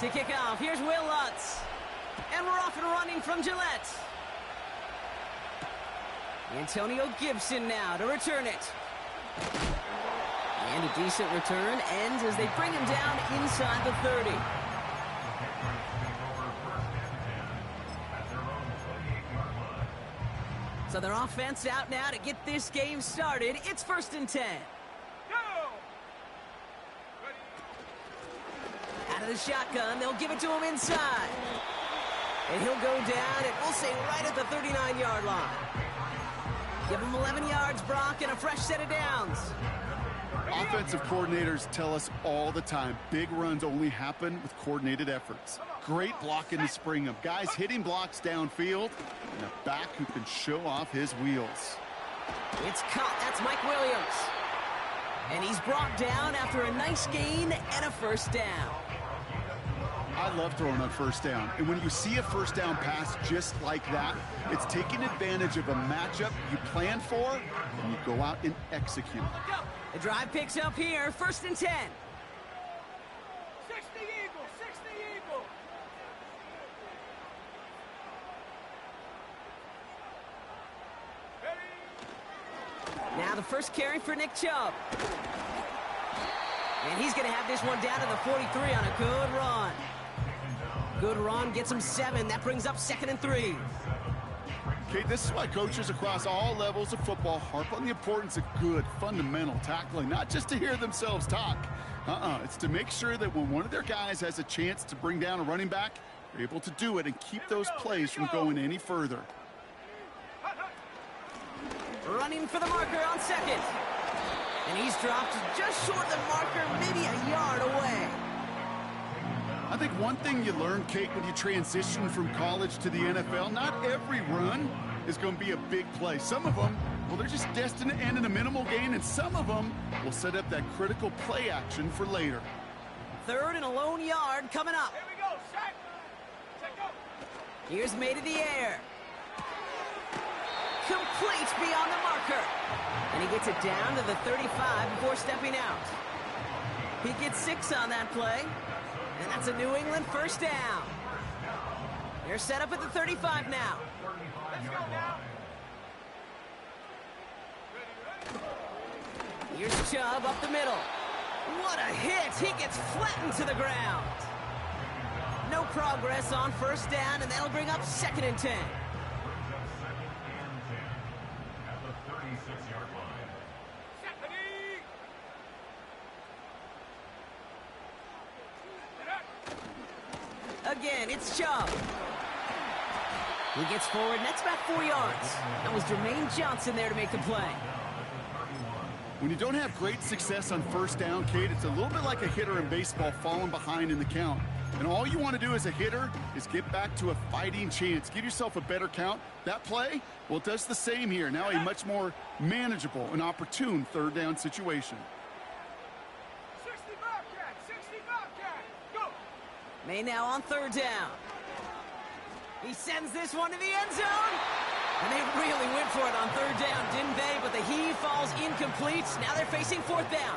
To kick off, here's Will Lutz. And we're off and running from Gillette. Antonio Gibson now to return it. And a decent return ends as they bring him down inside the 30. So their offense out now to get this game started. It's 1st and 10. Out of the shotgun, they'll give it to him inside. And he'll go down, and we'll say right at the 39-yard line. Give him 11 yards, Brock, and a fresh set of downs. Offensive coordinators tell us all the time, big runs only happen with coordinated efforts. Great blocking to spring them. Guys hitting blocks downfield, and a back who can show off his wheels. It's caught. That's Mike Williams. And he's brought down after a nice gain and a first down. I love throwing on first down. And when you see a first down pass just like that, it's taking advantage of a matchup you planned for, and you go out and execute. The drive picks up here, 1st and 10. 60 Eagle, 60 Eagle. Now the first carry for Nick Chubb. And he's going to have this one down to the 43 on a good run. Good run, gets him 7. That brings up 2nd and 3. Okay, this is why coaches across all levels of football harp on the importance of good, fundamental tackling, not just to hear themselves talk. It's to make sure that when one of their guys has a chance to bring down a running back, they're able to do it and keep those plays from going any further. Running for the marker on 2nd. And he's dropped just short of the marker, maybe a yard away. I think one thing you learn, Kate, when you transition from college to the NFL, not every run is going to be a big play. Some of them, well, they're just destined to end in a minimal gain, and some of them will set up that critical play action for later. 3rd and a lone yard coming up. Here we go, sack. Check up. Here's made of the air. Complete beyond the marker. And he gets it down to the 35 before stepping out. He gets 6 on that play. And that's a New England first down. They're set up at the 35 now. Let's go now. Here's Chubb up the middle. What a hit. He gets flattened to the ground. No progress on first down, and that'll bring up 2nd and 10. Again, it's Chubb. He gets forward, and that's about 4 yards. That was Jermaine Johnson there to make the play. When you don't have great success on first down, Kate, it's a little bit like a hitter in baseball falling behind in the count. And all you want to do as a hitter is get back to a fighting chance. Give yourself a better count. That play, well, it does the same here. Now a much more manageable and opportune 3rd down situation. 60 Bobcat, 60 Bobcat. Go. May now on 3rd down. He sends this one to the end zone. And they really went for it on 3rd down, didn't they? But the heave falls incomplete. Now they're facing 4th down.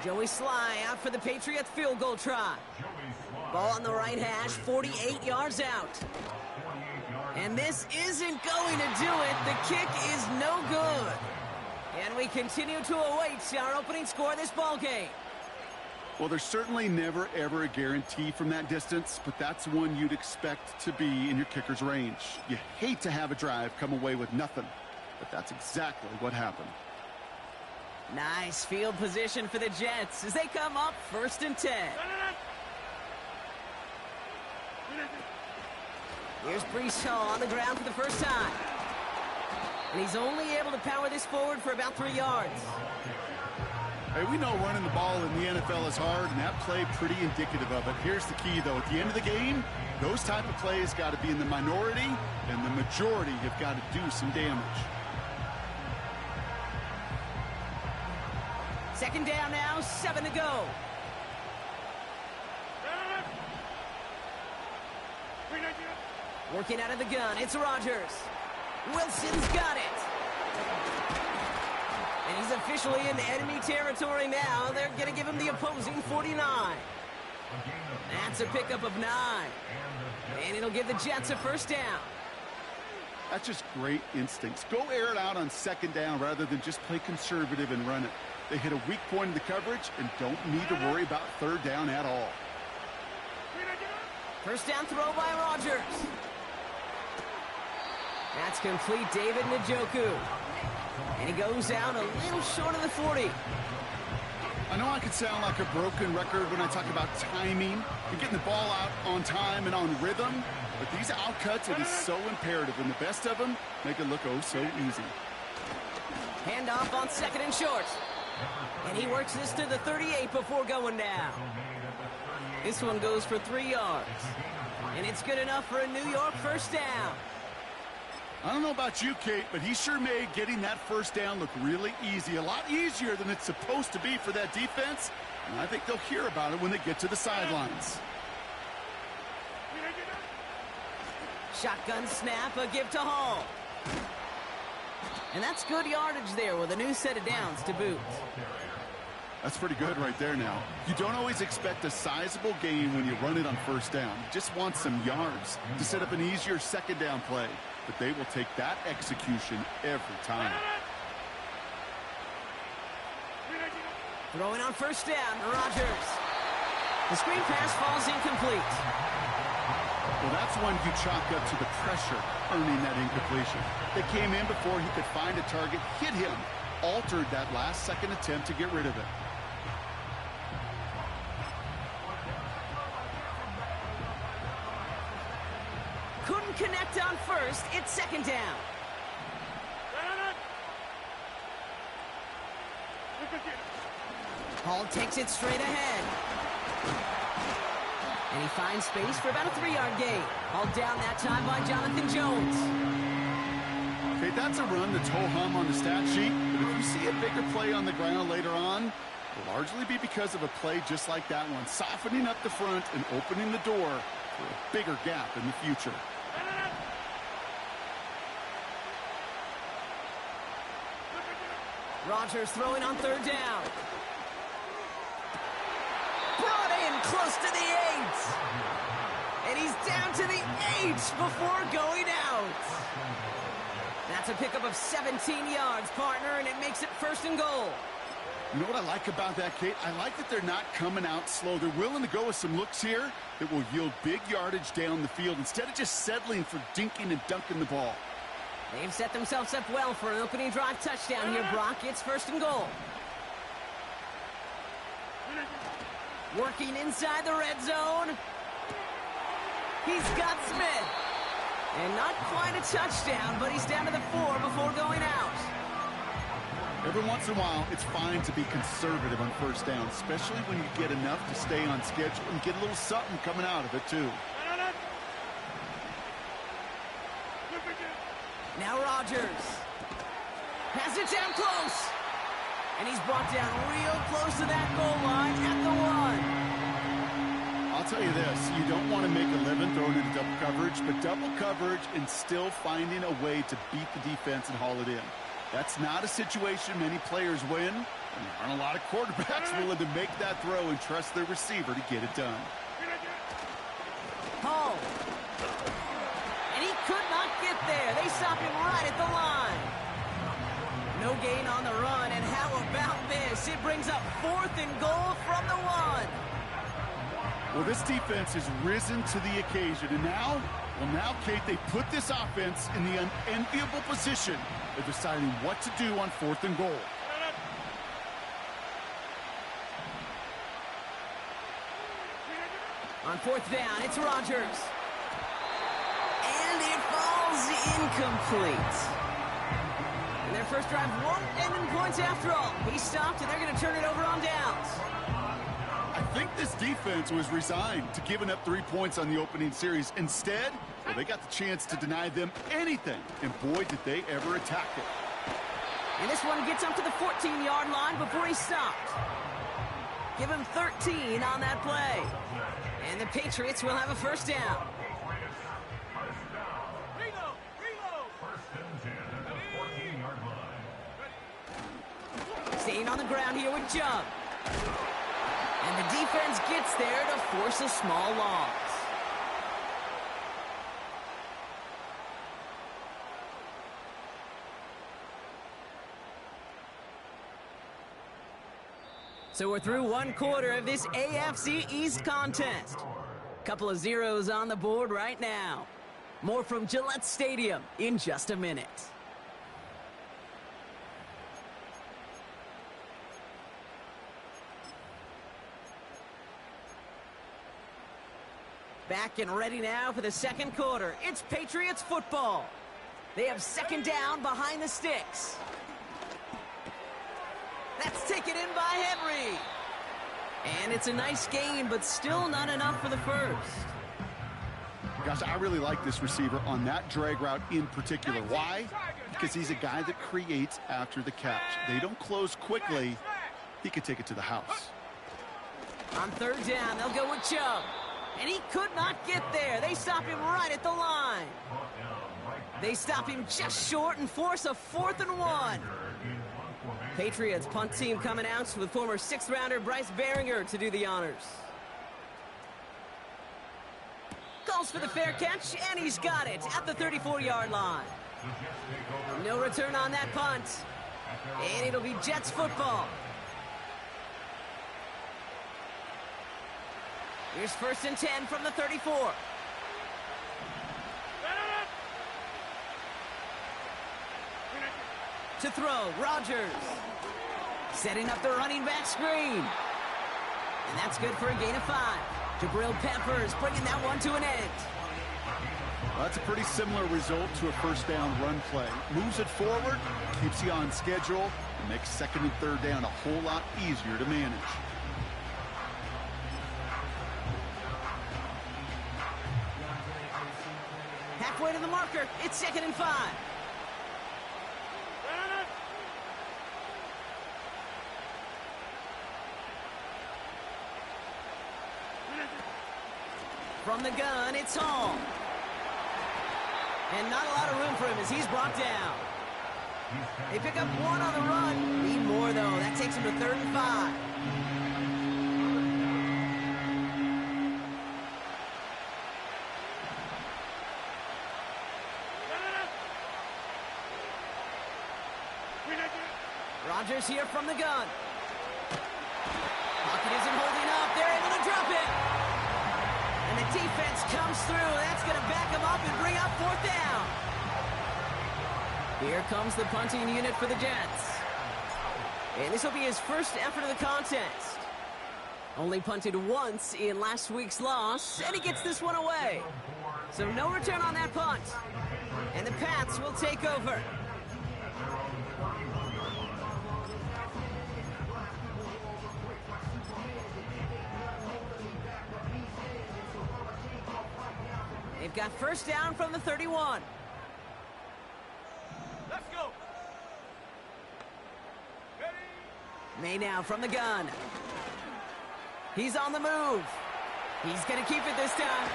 Joey Sly out for the Patriots field goal try. Ball on the right hash, 48 yards out. And this isn't going to do it. The kick is no good. And we continue to await our opening score of this ball game. Well, there's certainly never, ever a guarantee from that distance, but that's one you'd expect to be in your kicker's range. You hate to have a drive come away with nothing, but that's exactly what happened. Nice field position for the Jets as they come up 1st and 10. Here's Breece Hall on the ground for the first time. And he's only able to power this forward for about 3 yards. Hey, we know running the ball in the NFL is hard, and that play pretty indicative of it. Here's the key, though. At the end of the game, those type of plays got to be in the minority, and the majority have got to do some damage. 2nd down now, 7 to go. Working out of the gun, it's Rodgers. Wilson's got it. And he's officially in enemy territory now. They're going to give him the opposing 49. That's a pickup of 9. And it'll give the Jets a first down. That's just great instincts. Go air it out on second down rather than just play conservative and run it. They hit a weak point in the coverage and don't need to worry about third down at all. First down throw by Rodgers. That's complete, David Njoku. And he goes out a little short of the 40. I know I could sound like a broken record when I talk about timing and getting the ball out on time and on rhythm, but these outcuts, it is so imperative, and the best of them make it look oh so easy. Handoff on second and short. And he works this to the 38 before going down. This one goes for 3 yards. And it's good enough for a New York first down. I don't know about you, Kate, but he sure made getting that first down look really easy. A lot easier than it's supposed to be for that defense. And I think they'll hear about it when they get to the sidelines. Shotgun snap, a give to Hall. And that's good yardage there with a new set of downs to boot. That's pretty good right there now. You don't always expect a sizable gain when you run it on first down. You just want some yards to set up an easier second down play. But they will take that execution every time. Throwing on first down, Rodgers. The screen pass falls incomplete. Well, that's when you chalk up to the pressure earning that incompletion. They came in before he could find a target, hit him, altered that last second attempt to get rid of it. Couldn't connect on first. It's second down. Hall takes it straight ahead. And he finds space for about a 3-yard gain. Hauled down that time by Jonathan Jones. Okay, that's a run that's ho-hum on the stat sheet, but if you see a bigger play on the ground later on, it'll largely be because of a play just like that one, softening up the front and opening the door for a bigger gap in the future. Rodgers throwing on third down. Brought in close to the 8. And he's down to the 8 before going out. That's a pickup of 17 yards, partner, and it makes it first and goal. You know what I like about that, Kate? I like that they're not coming out slow. They're willing to go with some looks here that will yield big yardage down the field instead of just settling for dinking and dunking the ball. They've set themselves up well for an opening drive touchdown here, Brock. It's first and goal. Working inside the red zone. He's got Smith. And not quite a touchdown, but he's down to the 4 before going out. Every once in a while, it's fine to be conservative on first down, especially when you get enough to stay on schedule and get a little something coming out of it, too. Now Rodgers has it down close. And he's brought down real close to that goal line at the 1. I'll tell you this, you don't want to make a living throwing into double coverage, but double coverage and still finding a way to beat the defense and haul it in. That's not a situation many players win, and there aren't a lot of quarterbacks willing to make that throw and trust their receiver to get it done. Hall. And he could not get there. They stop him right at the line. No gain on the run, and how about this? It brings up 4th and goal from the 1. Well, this defense has risen to the occasion, and now, Kate, they put this offense in the unenviable position of deciding what to do on 4th and goal. On 4th down, it's Rodgers. And it falls incomplete. And their first drive won't end in points after all. He stopped, and they're going to turn it over on downs. I think this defense was resigned to giving up 3 points on the opening series. Instead, well, they got the chance to deny them anything, and boy, did they ever attack it. And this one gets up to the 14-yard line before he stopped. Give him 13 on that play. And the Patriots will have a first down. Staying on the ground here with Chubb. And the defense gets there to force a small loss. So we're through one quarter of this AFC East contest. Couple of zeros on the board right now. More from Gillette Stadium in just a minute. Back and ready now for the second quarter. It's Patriots football. They have second down behind the sticks. That's taken in by Henry. And it's a nice gain, but still not enough for the first. Gosh, I really like this receiver on that drag route in particular. Why? Because he's a guy that creates after the catch. They don't close quickly. He could take it to the house. On third down, they'll go with Chubb. And he could not get there. They stop him right at the line. They stop him just short and force a 4th and 1. Patriots punt team coming out with former 6th rounder Bryce Baringer to do the honors. Calls for the fair catch, and he's got it at the 34-yard line. No return on that punt. And it'll be Jets football. Here's 1st and 10 from the 34. To throw, Rodgers. Setting up the running back screen. And that's good for a gain of 5. Jabril Peppers bringing that one to an end. Well, that's a pretty similar result to a first down run play. Moves it forward, keeps you on schedule, and makes second and third down a whole lot easier to manage. Halfway to the marker, it's 2nd and 5. From the gun, it's Hall. And not a lot of room for him as he's brought down. They pick up 1 on the run. Need more, though. That takes him to 3rd and 5. Rodgers here from the gun. Pocket isn't holding up. They're able to drop it. And the defense comes through. That's going to back him up and bring up 4th down. Here comes the punting unit for the Jets. And this will be his first effort of the contest. Only punted once in last week's loss, and he gets this one away. So no return on that punt. And the Pats will take over. They've got first down from the 31. Let's go. Ready? May now from the gun. He's on the move. He's going to keep it this time.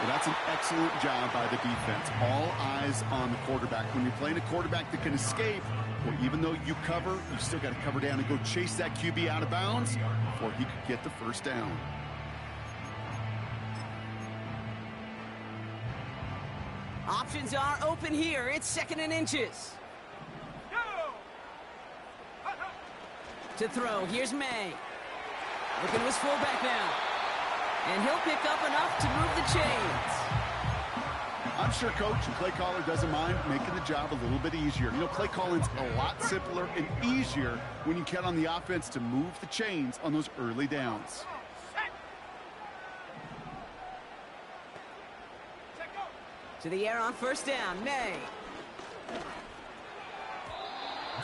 Well, that's an excellent job by the defense. All eyes on the quarterback. When you're playing a quarterback that can escape, well, even though you cover, you still got to cover down and go chase that QB out of bounds before he could get the first down. Options are open here. It's 2nd and inches. Go. To throw, here's May. Looking to his fullback now. And he'll pick up enough to move the chains. I'm sure coach and play caller doesn't mind making the job a little bit easier. You know, play calling's a lot simpler and easier when you count on the offense to move the chains on those early downs. To the air on first down, May.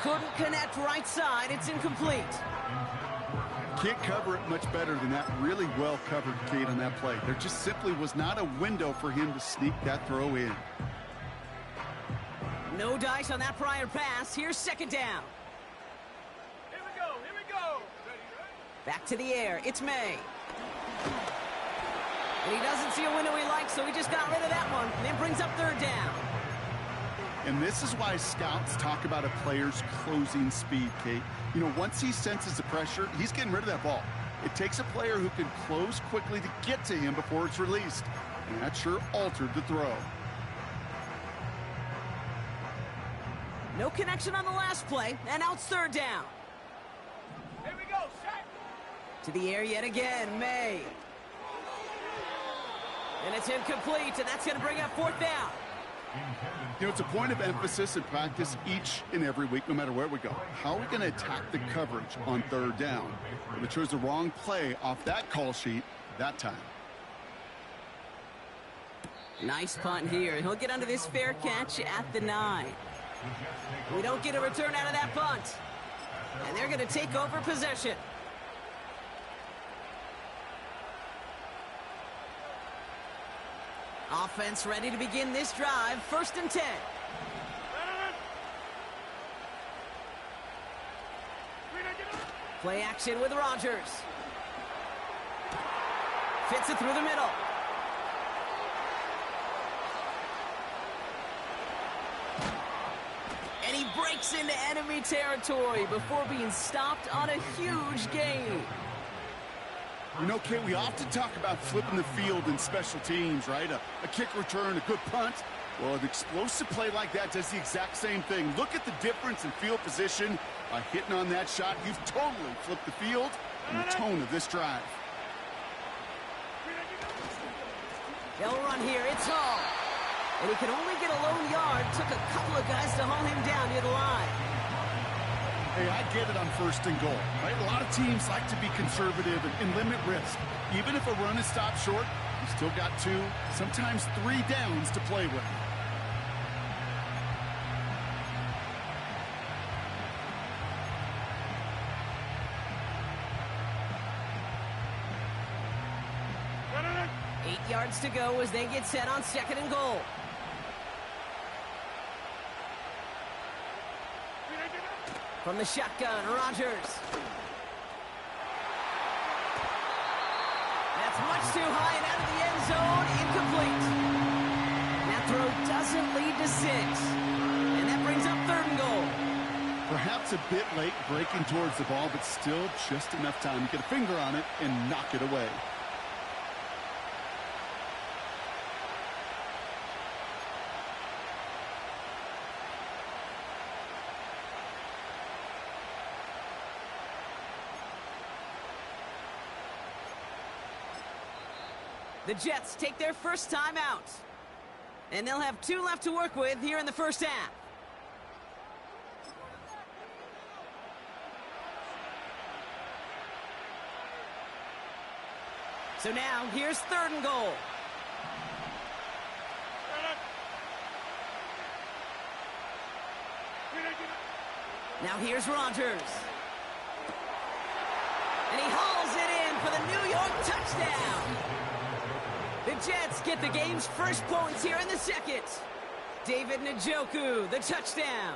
Couldn't connect right side. It's incomplete. Can't cover it much better than that really well covered Kate on that play. There just simply was not a window for him to sneak that throw in. No dice on that prior pass. Here's 2nd down. Here we go. Here we go. Ready, ready. Back to the air. It's May. And he doesn't see a window he likes, so he just got rid of that one. And then brings up 3rd down. And this is why scouts talk about a player's closing speed, Kate. You know, once he senses the pressure, he's getting rid of that ball. It takes a player who can close quickly to get to him before it's released. And that sure altered the throw. No connection on the last play, and now it's third down. Here we go, set. To the air yet again, May. And it's incomplete, and that's going to bring up fourth down. You know, it's a point of emphasis in practice each and every week, no matter where we go. How are we going to attack the coverage on third down? But we chose the wrong play off that call sheet that time. Nice punt here. He'll get under this fair catch at the 9. We don't get a return out of that punt. And they're going to take over possession. Offense ready to begin this drive. 1st and 10. Play action with Rodgers. Fits it through the middle. And he breaks into enemy territory before being stopped on a huge gain. You know, Kate, we often talk about flipping the field in special teams, right? A kick return, a good punt. Well, an explosive play like that does the exact same thing. Look at the difference in field position. By hitting on that shot, you've totally flipped the field and the tone of this drive. They'll run here. It's Hall. And he can only get a lone yard. Took a couple of guys to haul him down near the line. Hey, I get it on 1st and goal, right? A lot of teams like to be conservative and limit risk. Even if a run is stopped short, you still got 2, sometimes 3 downs to play with. Eight yards to go as they get set on 2nd and goal. From the shotgun, Rodgers. That's much too high and out of the end zone. Incomplete. That throw doesn't lead to 6. And that brings up 3rd and goal. Perhaps a bit late breaking towards the ball, but still just enough time to get a finger on it and knock it away. The Jets take their first time out. And they'll have 2 left to work with here in the first half. So now, here's 3rd and goal. Now here's Rodgers. And he hauls it in for the New York touchdown. The Jets get the game's first points here in the 2nd. David Njoku, the touchdown.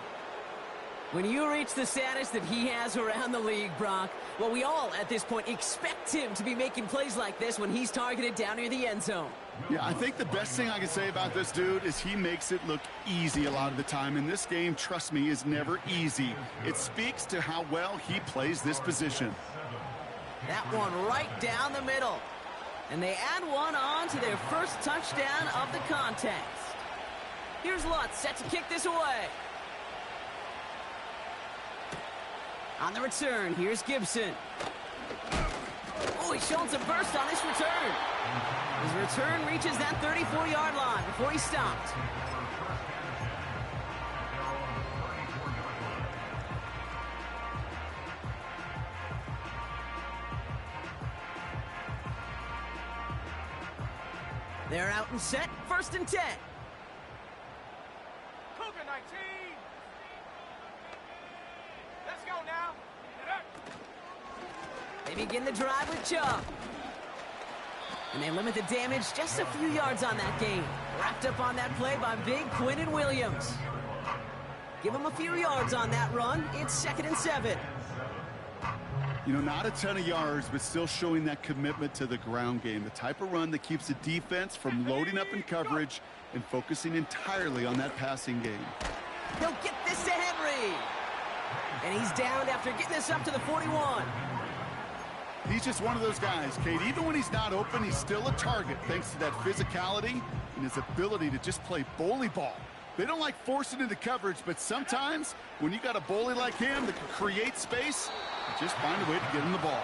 When you reach the status that he has around the league, Brock, well, we all at this point expect him to be making plays like this when he's targeted down near the end zone. Yeah, I think the best thing I can say about this dude is he makes it look easy a lot of the time. And this game, trust me, is never easy. It speaks to how well he plays this position. That one right down the middle. And they add one on to their first touchdown of the contest. Here's Lutz set to kick this away. On the return, here's Gibson. Oh, he's showing some burst on this return. His return reaches that 34-yard line before he's stopped. They're out and set, 1st and 10. Cougar 19. Let's go now. They begin the drive with Chubb. And they limit the damage just a few yards on that gain. Wrapped up on that play by big Quinnen Williams. Give him a few yards on that run. It's 2nd and 7. You know, not a ton of yards, but still showing that commitment to the ground game. The type of run that keeps the defense from loading up in coverage and focusing entirely on that passing game. He'll get this to Henry. And he's downed after getting this up to the 41. He's just one of those guys, Kate. Even when he's not open, he's still a target thanks to that physicality and his ability to just play bully ball. They don't like forcing into coverage, but sometimes when you got a bully like him that can create space, you just find a way to get him the ball.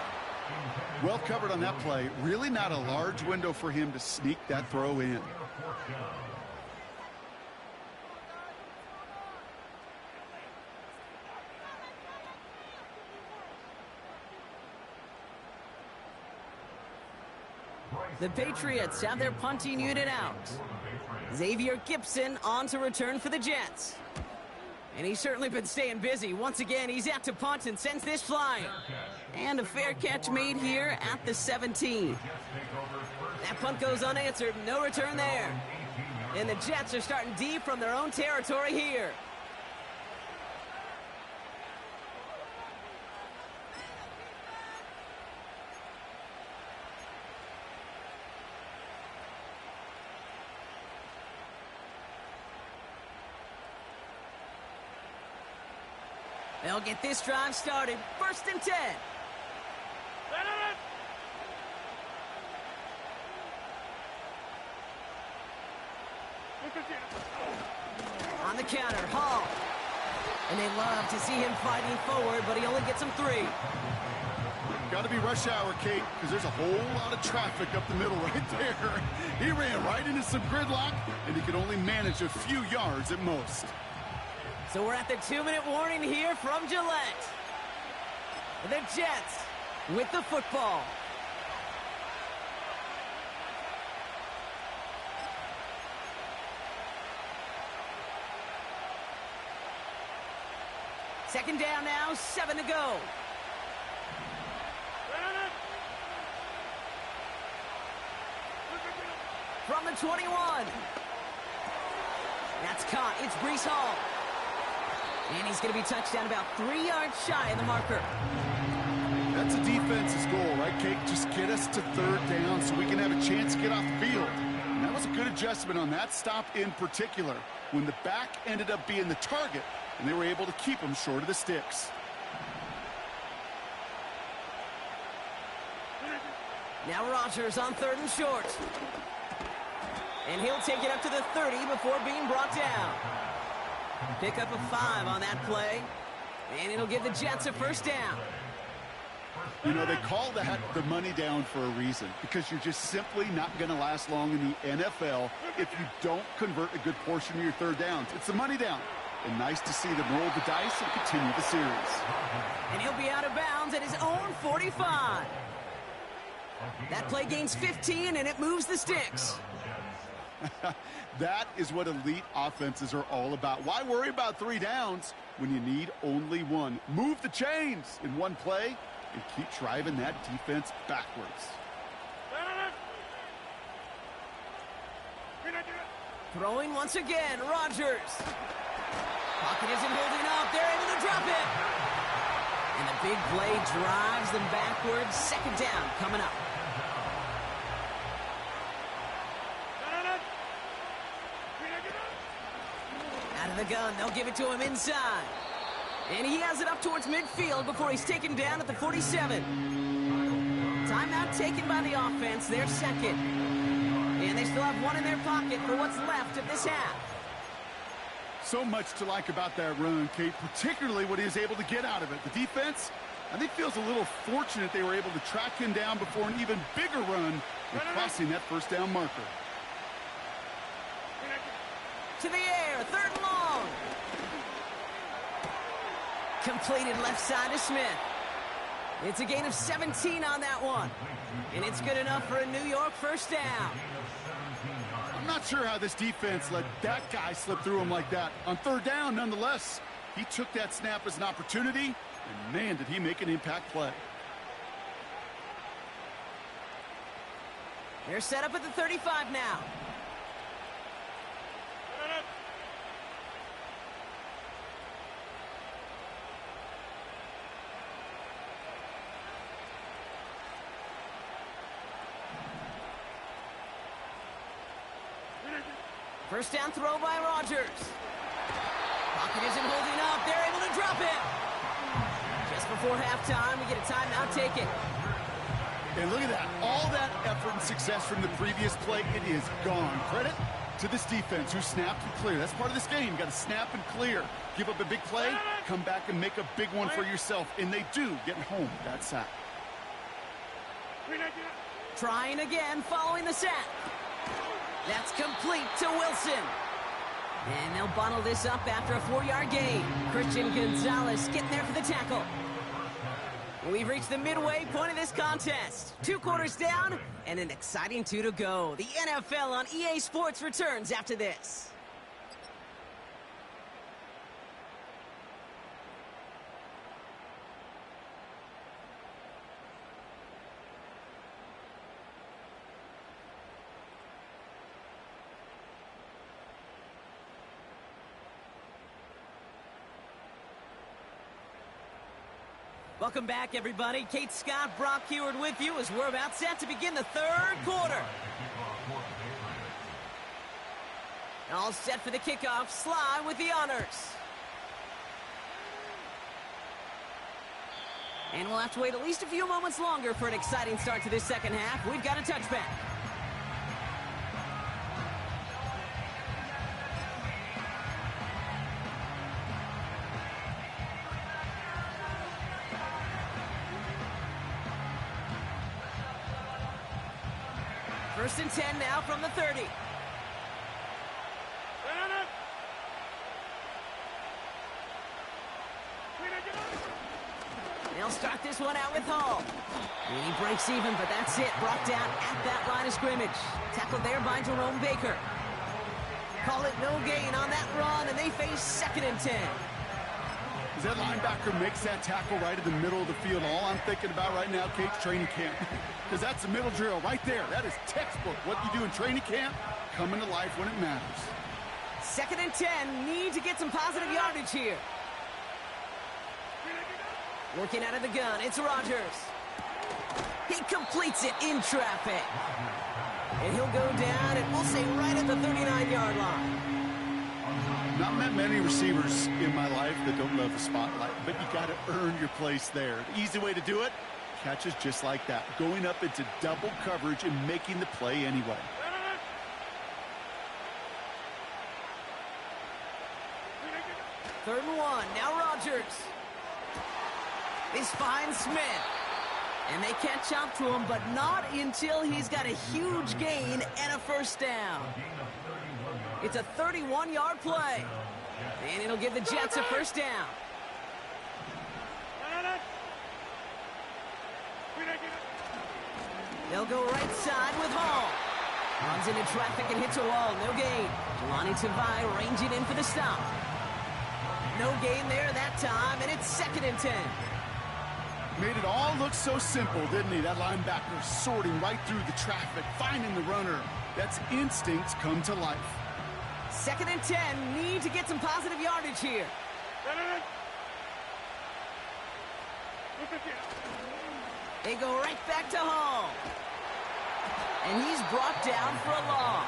Well covered on that play. Really not a large window for him to sneak that throw in. The Patriots have their punting unit out. Xavier Gipson on to return for the Jets. And he's certainly been staying busy. Once again, he's out to punt and sends this flying. And a fair catch made here at the 17. That punt goes unanswered. No return there. And the Jets are starting deep from their own territory here. They'll get this drive started. 1st and 10. On the counter, Hall. And they love to see him fighting forward, but he only gets them 3. Got to be rush hour, Kate, because there's a whole lot of traffic up the middle right there. He ran right into some gridlock, and he could only manage a few yards at most. So we're at the 2-minute warning here from Gillette. The Jets with the football. Second down now, 7 to go. From the 21. That's caught. It's Breece Hall. And he's going to be touched down about 3 yards shy of the marker. That's a defense's goal, right, Kate? Just get us to 3rd down so we can have a chance to get off the field. And that was a good adjustment on that stop in particular, when the back ended up being the target, and they were able to keep him short of the sticks. Now Rodgers on 3rd and short. And he'll take it up to the 30 before being brought down. Pick up a 5 on that play. And it'll give the Jets a 1st down. You know, they call that the money down for a reason, because you're just simply not going to last long in the NFL if you don't convert a good portion of your 3rd downs. It's the money down. And nice to see them roll the dice and continue the series. And he'll be out of bounds at his own 45. That play gains 15, and it moves the sticks. That is what elite offenses are all about. Why worry about 3 downs when you need only 1? Move the chains in one play and keep driving that defense backwards. Throwing once again, Rodgers. Pocket isn't holding up. They're able to drop it. And the big play drives them backwards. 2nd down coming up. Out of the gun, they'll give it to him inside. And he has it up towards midfield before he's taken down at the 47. Timeout taken by the offense, their 2nd. And they still have 1 in their pocket for what's left of this half. So much to like about that run, Kate, particularly what he was able to get out of it. The defense, I think, feels a little fortunate they were able to track him down before an even bigger run and crossing that 1st down marker. To the air, 3rd and long. Completed left side to Smith. It's a gain of 17 on that one. And it's good enough for a New York 1st down. I'm not sure how this defense let that guy slip through him like that. On 3rd down, nonetheless, he took that snap as an opportunity, and man, did he make an impact play. They're set up at the 35 now. First down throw by Rodgers. Pocket isn't holding up. They're able to drop it. Just before halftime, we get a timeout taken. And look at that. All that effort and success from the previous play, it is gone. Credit to this defense who snapped and cleared. That's part of this game. You got to snap and clear. Give up a big play, come back and make a big one for yourself. And they do, getting home with that sack. Trying again following the sack. That's complete to Wilson. And they'll bottle this up after a 4-yard gain. Christian Gonzalez getting there for the tackle. We've reached the midway point of this contest. 2 quarters down and an exciting 2 to go. The NFL on EA Sports returns after this. Welcome back, everybody. Kate Scott, Brock Heward with you as we're about set to begin the 3rd quarter. All set for the kickoff. Sly with the honors. And we'll have to wait at least a few moments longer for an exciting start to this second half. We've got a touchback. First and 10 now from the 30. They'll start this one out with Hall. And he breaks even, but that's it. Brought down at that line of scrimmage. Tackled there by Jerome Baker. Call it no gain on that run, and they face 2nd and 10. As that linebacker makes that tackle right in the middle of the field, all I'm thinking about right now, Kate's training camp. Because that's the middle drill right there. That is textbook. What you do in training camp, coming to life when it matters. 2nd and 10. Need to get some positive yardage here. Working out of the gun, it's Rodgers. He completes it in traffic. And he'll go down, and we'll say right at the 39-yard line. Not met many receivers in my life that don't love the spotlight, but you got to earn your place there. The easy way to do it, catches just like that, going up into double coverage and making the play anyway. Third and 1, now Rodgers. This finds Smith. And they catch up to him, but not until he's got a huge gain and a first down. It's a 31-yard play. And it'll give the Jets a first down. They'll go right side with Hall. Runs into traffic and hits a wall. No gain. Jelani Tavai ranging in for the stop. No gain there that time, and it's 2nd and 10. Made it all look so simple, didn't he? That linebacker sorting right through the traffic, finding the runner. That's instincts come to life. 2nd and 10. Need to get some positive yardage here. They go right back to Hall. And he's brought down for a loss.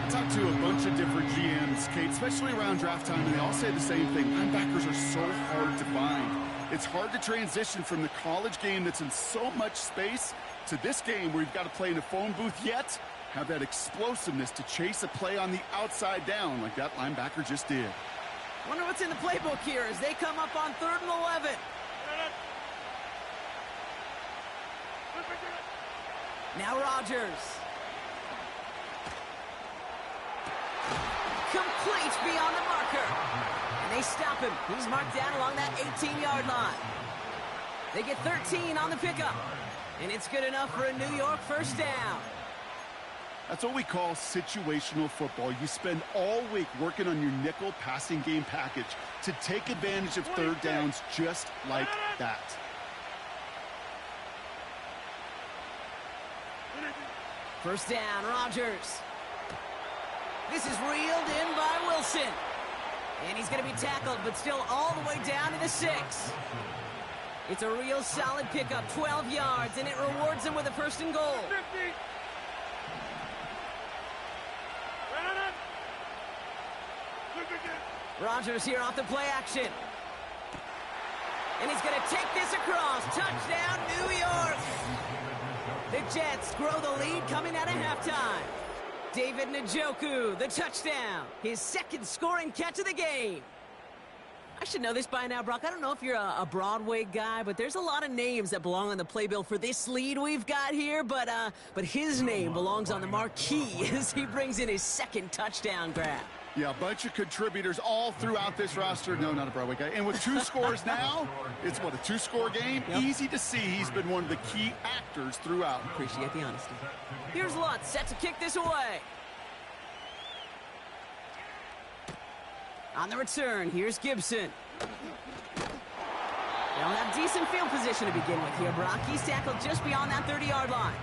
I talked to a bunch of different GMs, Kate, especially around draft time, and they all say the same thing. Linebackers are so hard to find. It's hard to transition from the college game that's in so much space to this game where you've got to play in a phone booth, yet have that explosiveness to chase a play on the outside down like that linebacker just did. Wonder what's in the playbook here as they come up on 3rd and 11. Now Rodgers. Complete beyond the marker. And they stop him. He's marked down along that 18-yard line. They get 13 on the pickup. And it's good enough for a New York first down. That's what we call situational football. You spend all week working on your nickel passing game package to take advantage of 3rd downs just like that. First down, Rodgers. This is reeled in by Wilson. And he's going to be tackled, but still all the way down to the 6. It's a real solid pickup, 12 yards, and it rewards him with a 1st and goal. Rodgers here off the play action. And he's going to take this across. Touchdown, New York. The Jets grow the lead coming out of halftime. David Njoku, the touchdown. His second scoring catch of the game. I should know this by now, Brock. I don't know if you're a Broadway guy, but there's a lot of names that belong on the playbill for this lead we've got here. But his name belongs on the marquee as he brings in his second touchdown grab. Yeah, a bunch of contributors all throughout this roster. No, not a Broadway guy. And with 2 scores now, it's what, a 2-score game? Yep. Easy to see he's been one of the key actors throughout. Appreciate the honesty. Here's Lutz set to kick this away. On the return, here's Gibson. They'll have decent field position to begin with here, Brock. He's tackled just beyond that 30-yard line.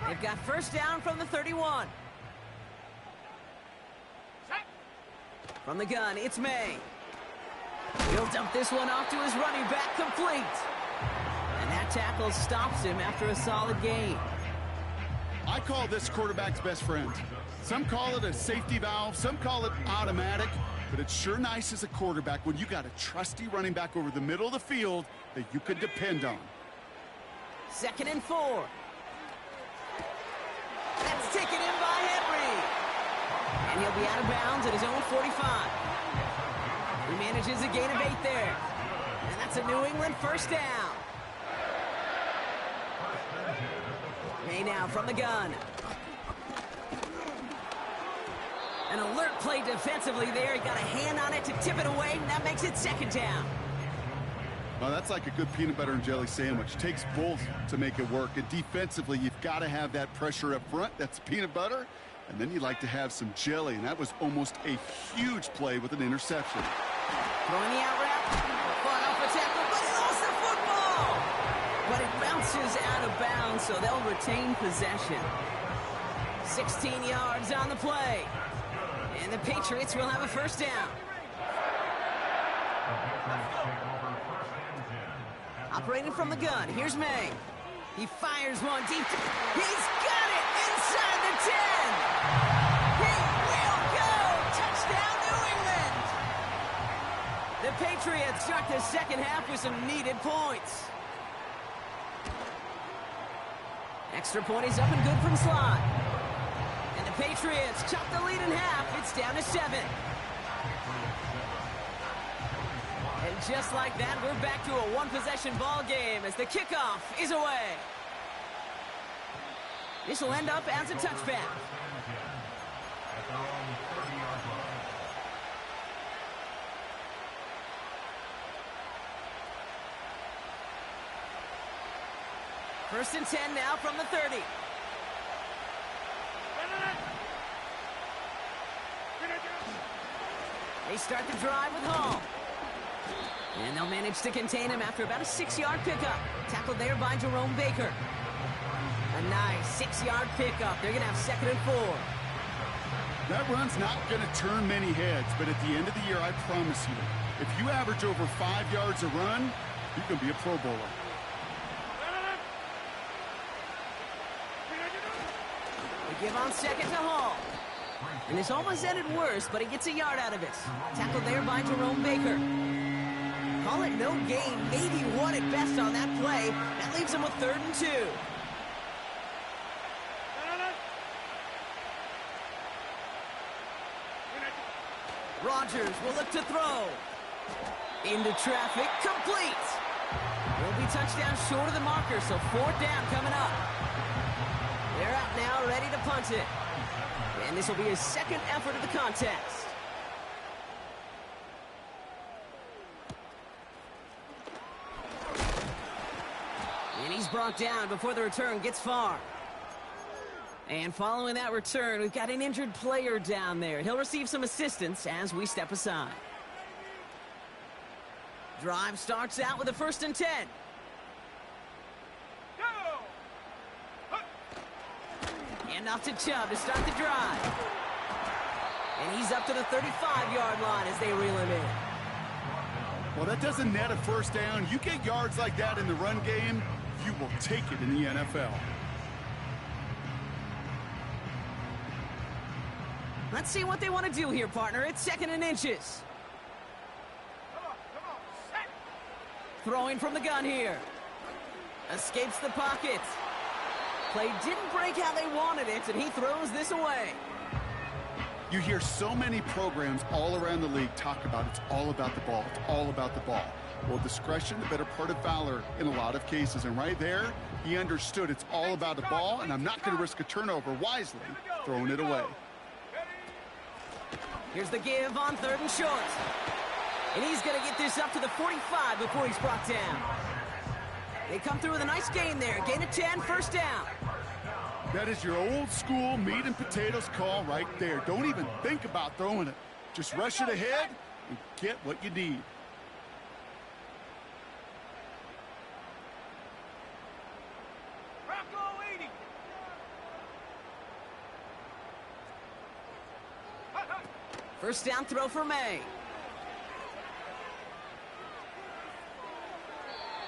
They've got first down from the 31. From the gun, it's May. He'll dump this one off to his running back, complete. And that tackle stops him after a solid gain. I call this quarterback's best friend. Some call it a safety valve, some call it automatic, but it's sure nice as a quarterback when you got a trusty running back over the middle of the field that you can depend on. 2nd and 4. That's taken in by Henry. And he'll be out of bounds at his own 45. He manages a gain of 8 there. And that's a New England first down. May now from the gun. An alert play defensively there. He got a hand on it to tip it away, and that makes it 2nd down. Well, that's like a good peanut butter and jelly sandwich. Takes both to make it work. And defensively, you've got to have that pressure up front. That's peanut butter. And then you like to have some jelly. And that was almost a huge play with an interception. Throwing the out route. Fought off a tackle, but he lost the football. But it bounces out of bounds, so they'll retain possession. 16 yards on the play. And the Patriots will have a first down. Operating from the gun, here's May. He fires one deep. He's got it inside the 10. He will go. Touchdown, New England. The Patriots start the second half with some needed points. Extra point is up and good from slot. And the Patriots chop the lead in half. It's down to 7. And just like that, we're back to a one-possession ball game as the kickoff is away. This will end up as a touchback. First and 10 now from the 30. They start the drive with Hall. And they'll manage to contain him after about a 6-yard pickup. Tackled there by Jerome Baker. A nice 6-yard pickup. They're going to have 2nd and 4. That run's not going to turn many heads, but at the end of the year, I promise you, if you average over 5 yards a run, you're going to be a Pro Bowler. They give on 2nd to Hall. And this almost ended worse, but he gets a yard out of it. Tackled there by Jerome Baker. Call it no gain, maybe 1 at best on that play. That leaves him with 3rd and 2. Rodgers will look to throw. Into traffic, complete. Will be touchdown short of the marker, so 4th down coming up. They're out now, ready to punt it. And this will be his 2nd effort of the contest. And he's brought down before the return gets far. And following that return, we've got an injured player down there. He'll receive some assistance as we step aside. Drive starts out with a 1st and 10. And off to Chubb to start the drive. And he's up to the 35-yard line as they reel him in. Well, that doesn't net a 1st down. You get yards like that in the run game, you will take it in the NFL. Let's see what they want to do here, partner. It's 2nd and inches. Come on, set. Throwing from the gun here. Escapes the pocket. Play didn't break how they wanted it, and he throws this away. You hear so many programs all around the league talk about it's all about the ball. It's all about the ball. Well, discretion, the better part of valor in a lot of cases. And right there, he understood it's all about the ball, and I'm not going to risk a turnover wisely, throwing it away. Here's the give on 3rd and short. And he's going to get this up to the 45 before he's brought down. They come through with a nice gain there. Gain of 10, 1st down. That is your old school meat and potatoes call right there. Don't even think about throwing it. Just rush it ahead and get what you need. Bronco 80. 1st down throw for May.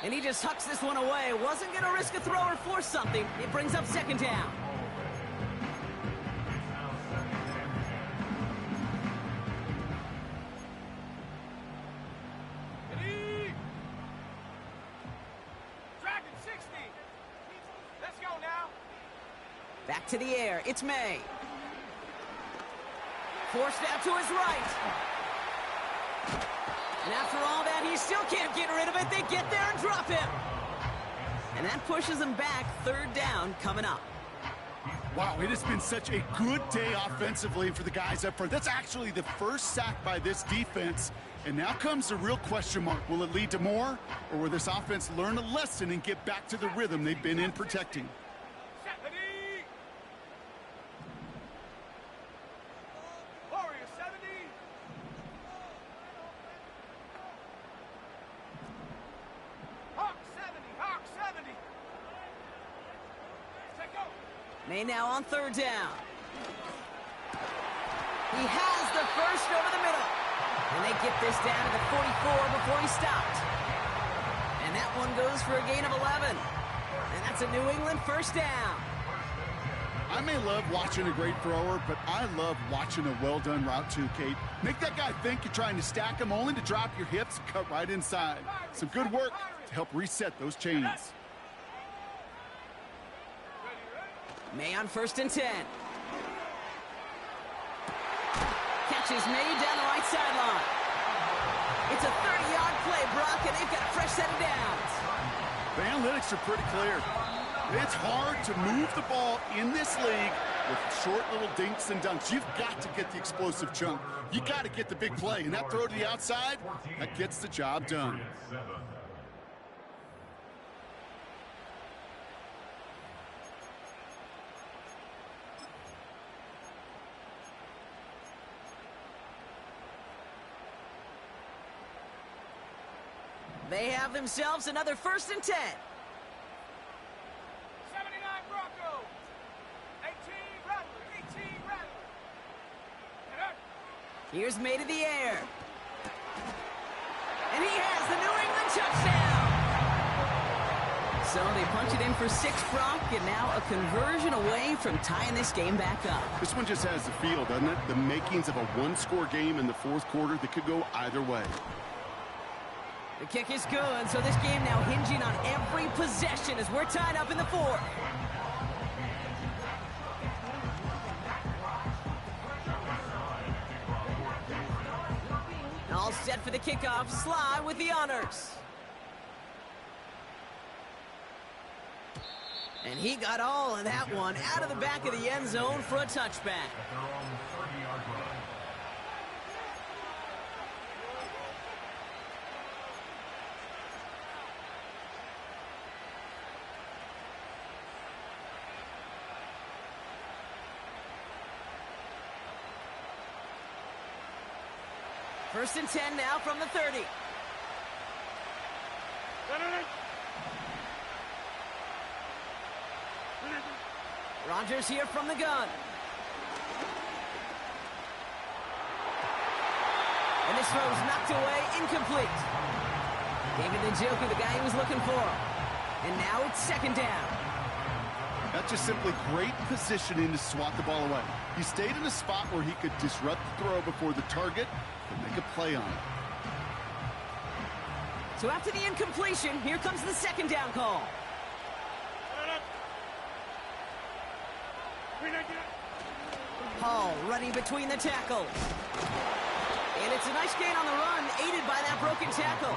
And he just hucks this one away. Wasn't going to risk a throw or force something. It brings up 2nd down. Ready? Dragon 60. Let's go now. Back to the air. It's May. Forced out to his right. And after all that, he still can't get rid of it. They get there and drop him. And that pushes them back. 3rd down coming up. Wow, it has been such a good day offensively for the guys up front. That's actually the first sack by this defense. And now comes the real question mark. Will it lead to more? Or will this offense learn a lesson and get back to the rhythm they've been in protecting? Set. Ready? Warrior 70. Hawk 70. Hawk 70. Set go. May now on 3rd down. He has the 1st over the middle. And they get this down to the 44 before he stopped. And that one goes for a gain of 11. And that's a New England 1st down. I may love watching a great thrower, but I love watching a well-done route too, Kate. Make that guy think you're trying to stack him, only to drop your hips and cut right inside. Some good work to help reset those chains. May on 1st and 10. Catches May down the right sideline. It's a 30-yard play, Brock, and they've got a fresh set of downs. The analytics are pretty clear. It's hard to move the ball in this league with short little dinks and dunks. You've got to get the explosive chunk. You got to get the big play, and that throw to the outside, that gets the job done. They have themselves another 1st and 10. 79 Bronco. 18 Rattler. 18 Rattler. Here's May to the air. And he has the New England touchdown. So they punch it in for 6, Brock, and now a conversion away from tying this game back up. This one just has the feel, doesn't it? The makings of a one-score game in the 4th quarter that could go either way. The kick is good, so this game now hinging on every possession as we're tied up in the 4th. All set for the kickoff. Sly with the honors. And he got all of that one out of the back of the end zone for a touchback. First and 10 now from the 30. Rodgers here from the gun. And this throw's knocked away, incomplete. Gave it to Njoku, the guy he was looking for. And now it's 2nd down. That's just simply great positioning to swat the ball away. He stayed in a spot where he could disrupt the throw before the target and make a play on it. So after the incompletion, here comes the second down call. Hall running between the tackles. And it's a nice gain on the run, aided by that broken tackle.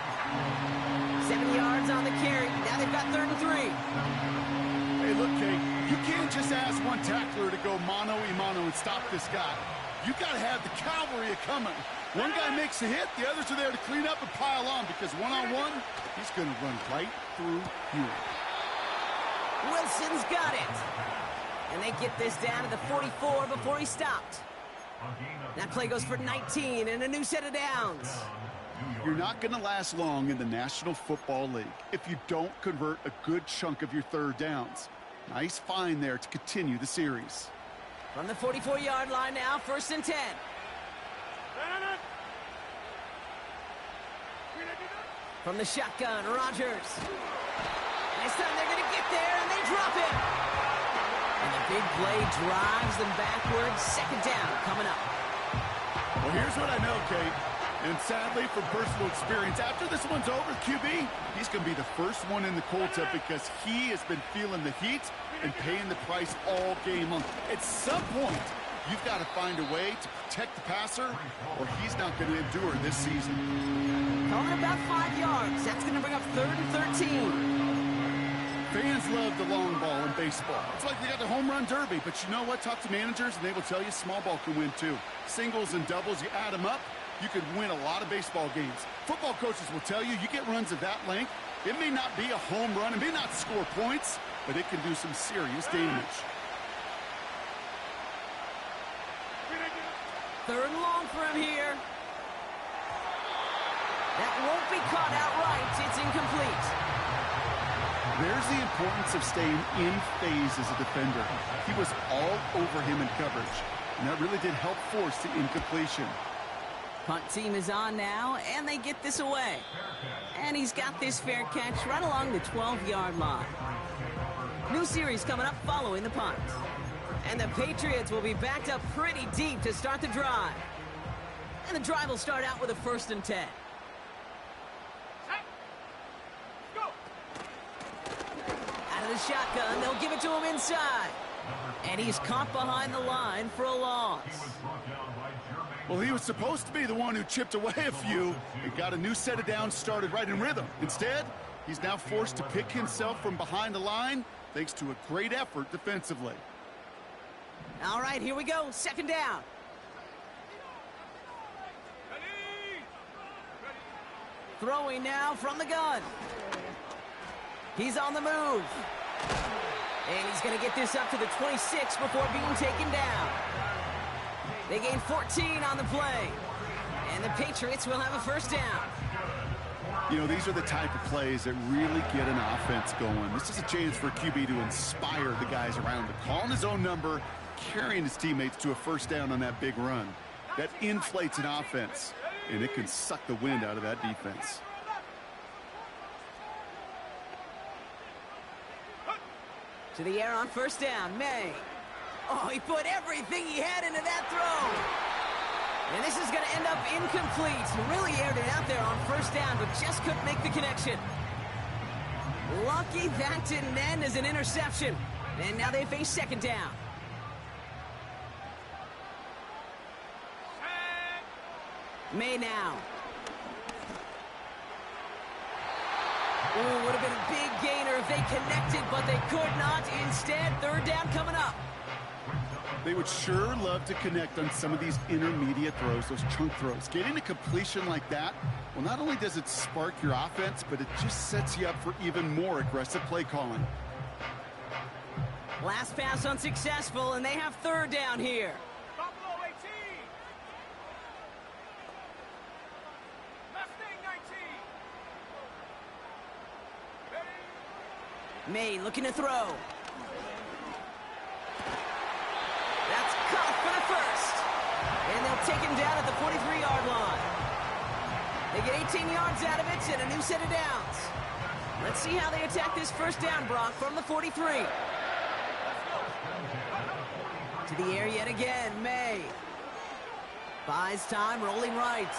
7 yards on the carry. Now they've got 3rd and 3. Hey, look, Kate, you can't just ask one tackler to go mano-a-mano and stop this guy. You got to have the cavalry coming. One guy makes a hit, the others are there to clean up and pile on, because one-on-one, he's going to run right through you. Wilson's got it. And they get this down to the 44 before he stopped. That play goes for 19 and a new set of downs. You're not going to last long in the National Football League if you don't convert a good chunk of your 3rd downs. Nice find there to continue the series. From the 44-yard line now, 1st and 10. From the shotgun, Rodgers. And this time they're going to get there, and they drop it. And the big play drives them backwards. 2nd down coming up. Well, here's what I know, Kate. And sadly, from personal experience, after this one's over, QB, he's going to be the first one in the cold tub because he has been feeling the heat and paying the price all game long. At some point, you've got to find a way to protect the passer, or he's not going to endure this season. Calling about 5 yards. That's going to bring up 3rd and 13. Fans love the long ball in baseball. It's like they got the home run derby, but you know what? Talk to managers, and they will tell you small ball can win too. Singles and doubles, you add them up, you could win a lot of baseball games. Football coaches will tell you get runs of that length. It may not be a home run, it may not score points, but it can do some serious damage. 3rd and long for him here. That won't be caught outright. It's incomplete. There's the importance of staying in phase as a defender. He was all over him in coverage, and that really did help force the incompletion. Punt team is on now, and they get this away. And he's got this fair catch right along the 12-yard line. New series coming up following the punt. And the Patriots will be backed up pretty deep to start the drive. And the drive will start out with a 1st and 10. Out of the shotgun, they'll give it to him inside. And he's caught behind the line for a loss. Well, he was supposed to be the one who chipped away a few and got a new set of downs started right in rhythm. Instead, he's now forced to pick himself from behind the line thanks to a great effort defensively. All right, here we go. 2nd down. Throwing now from the gun. He's on the move. And he's going to get this up to the 26 before being taken down. They gain 14 on the play. And the Patriots will have a 1st down. You know, these are the type of plays that really get an offense going. This is a chance for QB to inspire the guys around him. Calling his own number, carrying his teammates to a 1st down on that big run. That inflates an offense, and it can suck the wind out of that defense. To the air on 1st down, May. Oh, he put everything he had into that throw. And this is going to end up incomplete. He really aired it out there on 1st down, but just couldn't make the connection. Lucky that didn't end as an interception. And now they face 2nd down. May now. Ooh, would have been a big gainer if they connected, but they could not. Instead, 3rd down coming up. They would sure love to connect on some of these intermediate throws, those chunk throws. Getting a completion like that, well, not only does it spark your offense, but it just sets you up for even more aggressive play calling. Last pass unsuccessful, and they have 3rd down here. Buffalo 18. Mustang 19. May looking to throw. That's caught for the 1st. And they'll take him down at the 43-yard line. They get 18 yards out of it and a new set of downs. Let's see how they attack this 1st down, Brock, from the 43. To the air yet again, May. Buys time, rolling right.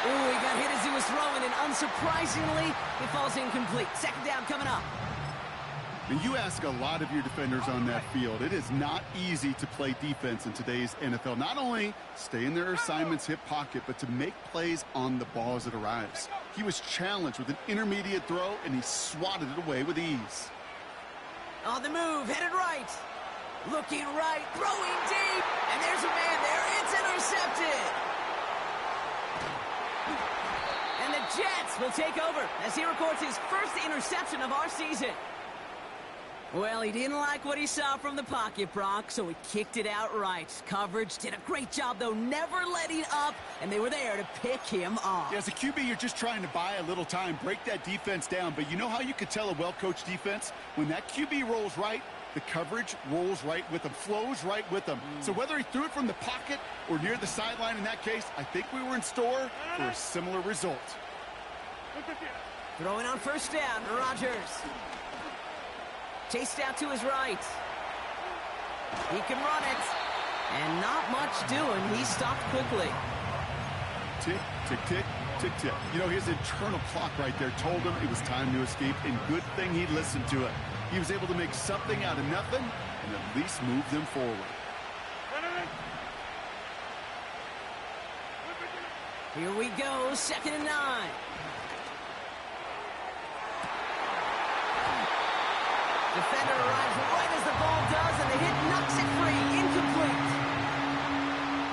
Ooh, he got hit as he was throwing, and unsurprisingly, it falls incomplete. Second down coming up. And you ask a lot of your defenders on that field. It is not easy to play defense in today's NFL. Not only stay in their assignment's hip pocket, but to make plays on the ball as it arrives. He was challenged with an intermediate throw, and he swatted it away with ease. On the move, headed right. Looking right, throwing deep, and there's a man there. It's intercepted. And the Jets will take over as he records his first interception of our season. Well, he didn't like what he saw from the pocket, Brock, so he kicked it outright. Coverage did a great job, though, never letting up, and they were there to pick him off. Yeah, as a QB, you're just trying to buy a little time, break that defense down. But you know how you could tell a well-coached defense? When that QB rolls right, the coverage rolls right with him, flows right with him. So whether he threw it from the pocket or near the sideline in that case, I think we were in store for a similar result. Throwing on first down, Rodgers. Chased out to his right. He can run it. And not much doing. He stopped quickly. Tick, tick, tick, tick, tick. You know, his internal clock right there told him it was time to escape, and good thing he listened to it. He was able to make something out of nothing and at least move them forward. Here we go, 2nd and 9. Defender arrives right as the ball does, and the hit knocks it free. Incomplete.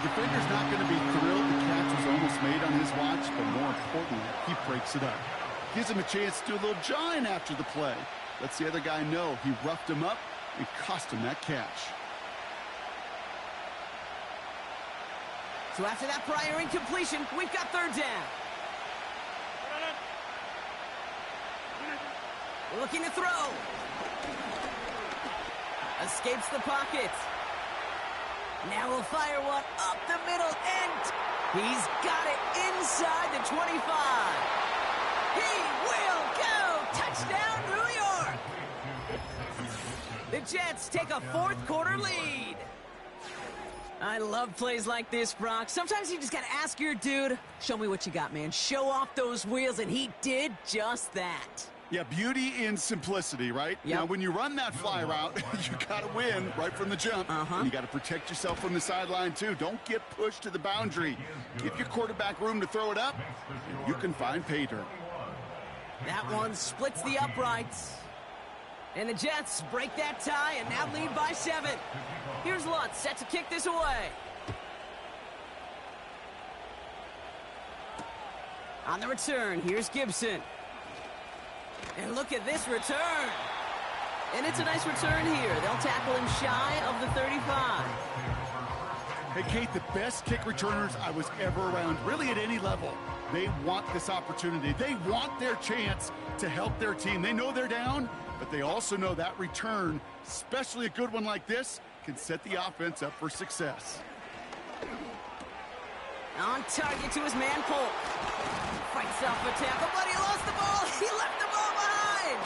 Defender's not going to be thrilled the catch was almost made on his watch, but more importantly, he breaks it up. Gives him a chance to do a little jawing after the play. Lets the other guy know he roughed him up and cost him that catch. So after that prior incompletion, we've got 3rd down. Looking to throw. Escapes the pocket. Now we'll fire one up the middle, and he's got it inside the 25. He will go! Touchdown, New York! The Jets take a 4th quarter lead. I love plays like this, Brock. Sometimes you just gotta ask your dude, show me what you got, man. Show off those wheels, and he did just that. Yeah, beauty in simplicity, right? Yep. Now, when you run that fly route, you got to win right from the jump. And you got to protect yourself from the sideline, too. Don't get pushed to the boundary. Give your quarterback room to throw it up, and you can find pay dirt. That one splits the uprights. And the Jets break that tie and now lead by 7. Here's Lutz, set to kick this away. On the return, here's Gibson. And look at this return. And it's a nice return here. They'll tackle him shy of the 35. Hey, Kate, the best kick returners I was ever around, really at any level, they want this opportunity. They want their chance to help their team. They know they're down, but they also know that return, especially a good one like this, can set the offense up for success. On target to his man, Polk. Fights off a tackle, but he lost the ball. He left the ball behind.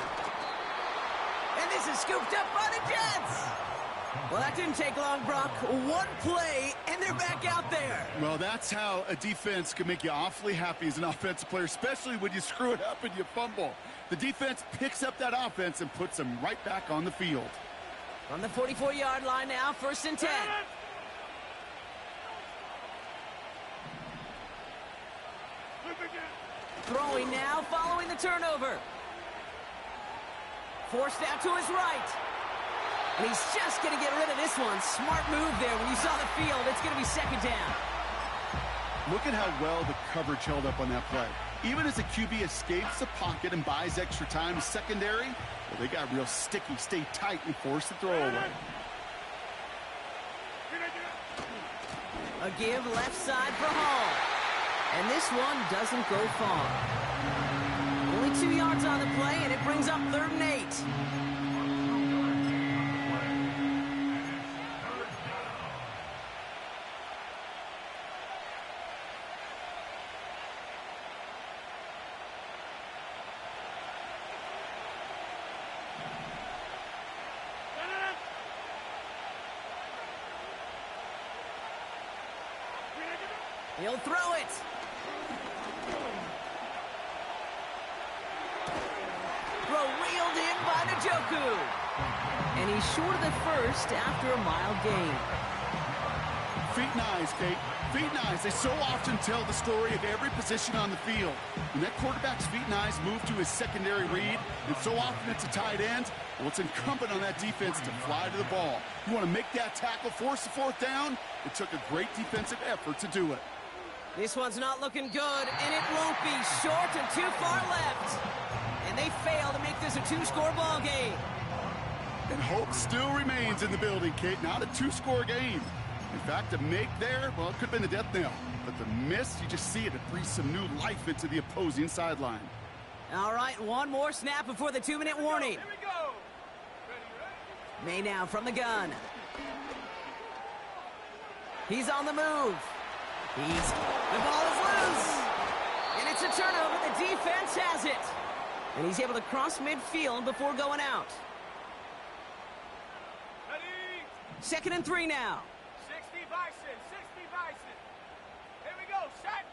And this is scooped up by the Jets. Well, that didn't take long, Brock. One play, and they're back out there. Well, that's how a defense can make you awfully happy as an offensive player, especially when you screw it up and you fumble. The defense picks up that offense and puts them right back on the field. From the 44-yard line now, 1st and 10. Throwing now, following the turnover. Forced out to his right. And he's just going to get rid of this one. Smart move there. When you saw the field, it's going to be 2nd down. Look at how well the coverage held up on that play. Even as the QB escapes the pocket and buys extra time, secondary, well, they got real sticky, stay tight, and force the throw away. A give left side for Hall. And this one doesn't go far. Only 2 yards on the play, and it brings up 3rd and 8. He'll throw it. Throw reeled in by Njoku. And he's short of the first after a mild gain. Feet and eyes, Kate. Feet and eyes. They so often tell the story of every position on the field. When that quarterback's feet and eyes move to his secondary read, and so often it's a tight end, well, it's incumbent on that defense to fly to the ball. You want to make that tackle, force the fourth down? It took a great defensive effort to do it. This one's not looking good, and it won't be. Short and too far left. And they fail to make this a two-score ball game. And hope still remains in the building, Kate. Not a two-score game. In fact, a make there, well, it could have been the death knell. But the miss, you just see it breathes some new life into the opposing sideline. All right, one more snap before the 2-minute warning. Here we go. May now from the gun. He's on the move. The ball is loose. And it's a turnover. The defense has it. And he's able to cross midfield before going out. Ready? 2nd and 3 now. 60 Bison, 60 Bison. Here we go, set.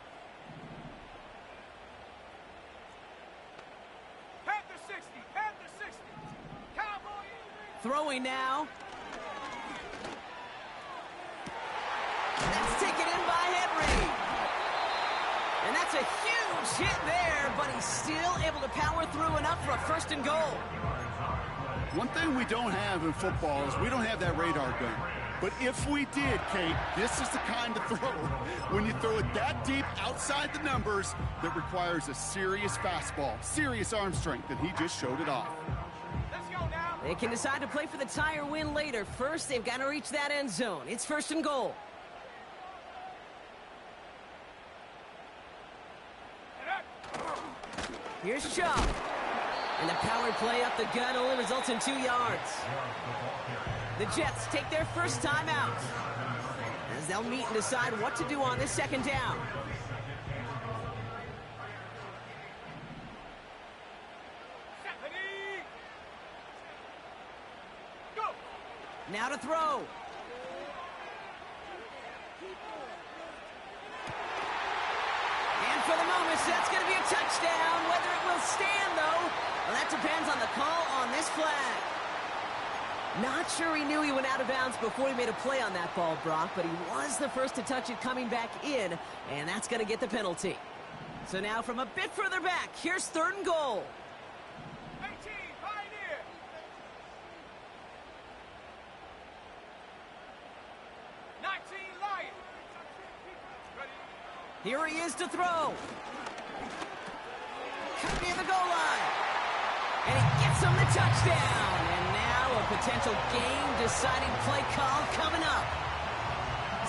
Panther 60, Panther 60. Cowboy. Throwing now. That's taken in by Henry. And that's a huge hit there, but he's still able to power through enough for a 1st and goal. One thing we don't have in football is we don't have that radar gun. But if we did, Kate, this is the kind of throw, when you throw it that deep outside the numbers, that requires a serious fastball, serious arm strength, and he just showed it off. Let's go now. They can decide to play for the tie or win later. First, they've got to reach that end zone. It's 1st and goal. Here's Chubb. And the power play up the gun only results in 2 yards. The Jets take their first time out, as they'll meet and decide what to do on this 2nd down. Ready? Go. Now to throw. And for the moment, that's going to be a touchdown. Whether it will stand, though, well, that depends on the call on this flag. Not sure he knew he went out of bounds before he made a play on that ball, Brock, but he was the first to touch it coming back in, and that's going to get the penalty. So now from a bit further back, here's 3rd and goal. 18, Pioneer. Lion. Ready? Here he is to throw. Cut near the goal line. And he gets him the touchdown. And now a potential game-deciding play call coming up.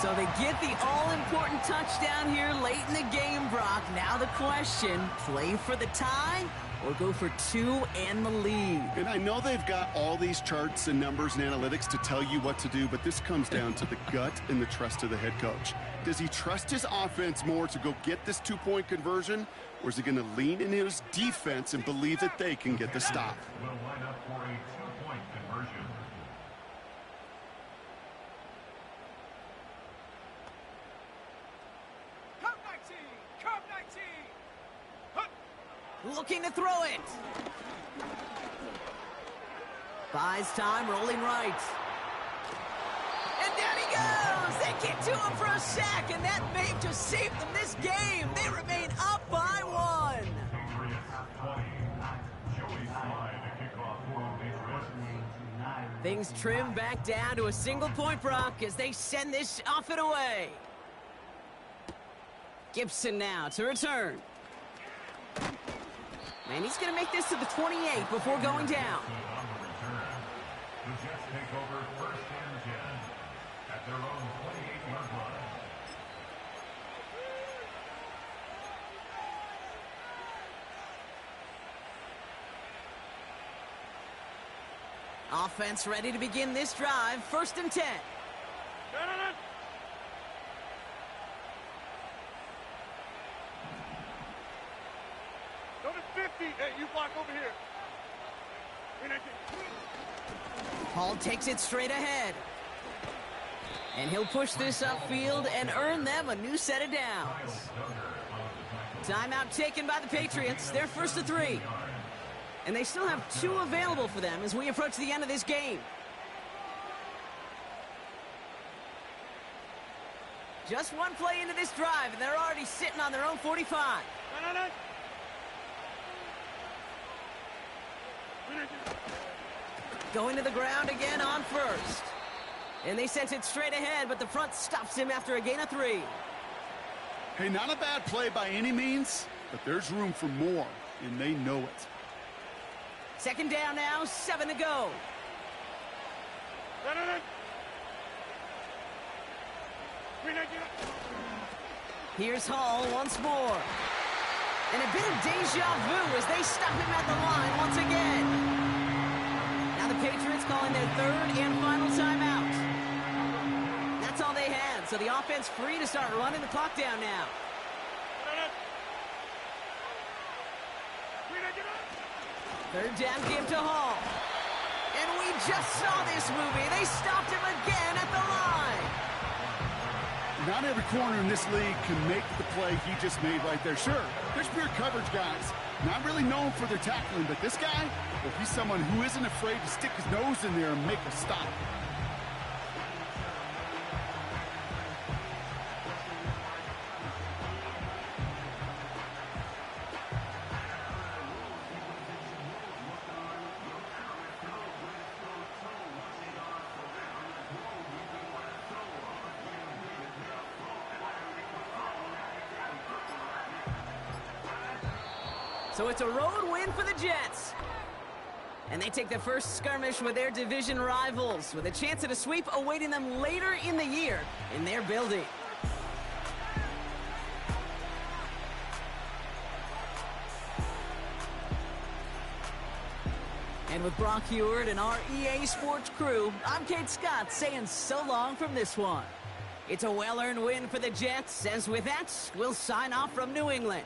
So they get the all-important touchdown here late in the game, Brock. Now the question, play for the tie or go for 2 and the lead? And I know they've got all these charts and numbers and analytics to tell you what to do, but this comes down to the gut and the trust of the head coach. Does he trust his offense more to go get this 2-point conversion, or is he going to lean in his defense and believe that they can get the stop? Will line up for a 2-point conversion. Curve 19. Curve 19. Hup. Looking to throw it. Buys time, rolling right. And down he goes! They get to him for a sack, and that may have just saved them this game. They remain up by 1. Things trim back down to a single point, Brock, as they send this off and away. Gibson now to return. And he's going to make this to the 28 before going down. The Jets take over 1st and 10 at their own 28-yard line. Offense ready to begin this drive. 1st and 10. Number 50. Hey, you block over here. Hall takes it straight ahead. And he'll push this upfield and earn them a new set of downs. Timeout taken by the Patriots. They're first to 3. And they still have 2 available for them as we approach the end of this game. Just one play into this drive, and they're already sitting on their own 45. Going to the ground again on first. And they sent it straight ahead, but the front stops him after a gain of 3. Hey, not a bad play by any means, but there's room for more, and they know it. Second down now, 7 to go. Here's Hall once more. And a bit of deja vu as they stop him at the line once again. Now the Patriots calling their 3rd and final timeout. That's all they had, so the offense free to start running the clock down now. Third down give to Hall. And we just saw this movie. They stopped him again at the line. Not every corner in this league can make the play he just made right there. Sure, there's pure coverage guys, not really known for their tackling, but this guy, well, he's someone who isn't afraid to stick his nose in there and make a stop. So it's a road win for the Jets. And they take the first skirmish with their division rivals, with a chance at a sweep awaiting them later in the year in their building. And with Brock Heward and our EA Sports crew, I'm Kate Scott saying so long from this one. It's a well-earned win for the Jets, as with that, we'll sign off from New England.